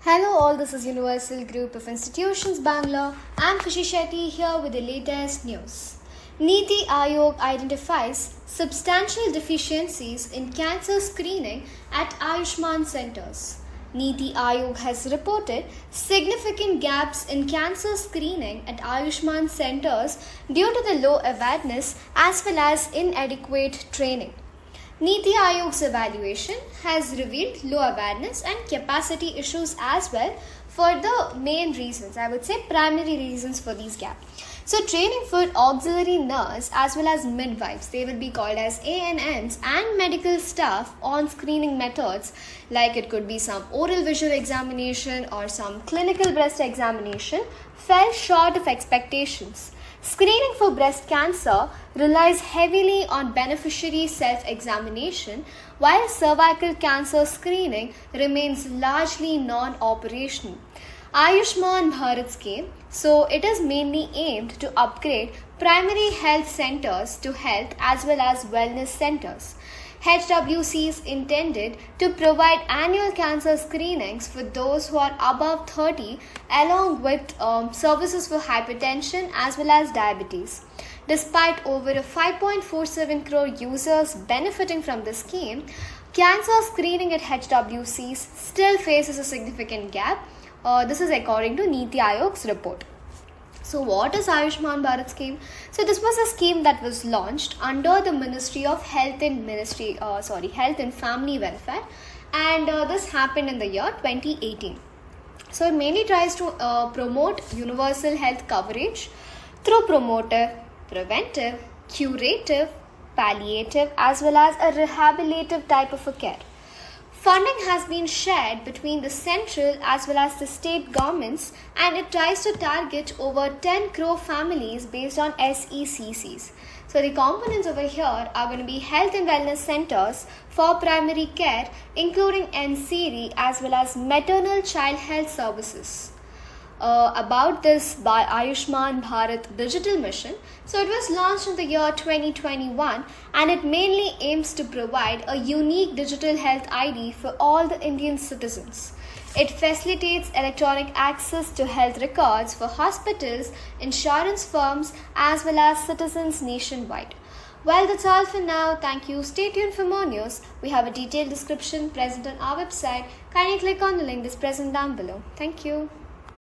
Hello all, this is Universal Group of Institutions Bangalore. I'm Khushi Shetty here with the latest news. Niti Aayog identifies substantial deficiencies in cancer screening at Ayushman centers. Niti Aayog has reported significant gaps in cancer screening at Ayushman centers due to the low awareness as well as inadequate training. Niti Aayog's evaluation has revealed low awareness and capacity issues as well for the main reasons, I would say primary reasons for these gaps. So training for auxiliary nurse as well as midwives, they will be called as ANMs, and medical staff on screening methods like it could be some oral visual examination or some clinical breast examination fell short of expectations. Screening for breast cancer relies heavily on beneficiary self-examination, while cervical cancer screening remains largely non-operational. Ayushman Bharat scheme, so it is mainly aimed to upgrade primary health centers to health as well as wellness centers. HWC is intended to provide annual cancer screenings for those who are above 30 along with services for hypertension as well as diabetes. Despite over a 5.47 crore users benefiting from the scheme, cancer screening at HWCs still faces a significant gap. This is according to Niti Aayog's report. So what is Ayushman Bharat scheme? So this was a scheme that was launched under the Ministry of Health and Family Welfare, and this happened in the year 2018. So it mainly tries to promote universal health coverage through promotive, preventive, curative, palliative as well as a rehabilitative type of a care. Funding has been shared between the central as well as the state governments, and it tries to target over 10 crore families based on SECCs. So the components over here are going to be health and wellness centers for primary care, including NCD as well as maternal child health services. About this by Ayushman Bharat Digital Mission. So it was launched in the year 2021, and it mainly aims to provide a unique digital health ID for all the Indian citizens. It facilitates electronic access to health records for hospitals, insurance firms as well as citizens nationwide. Well, that's all for now. Thank you. Stay tuned for more news. We have a detailed description present on our website. Kindly click on the link that's present down below. Thank you.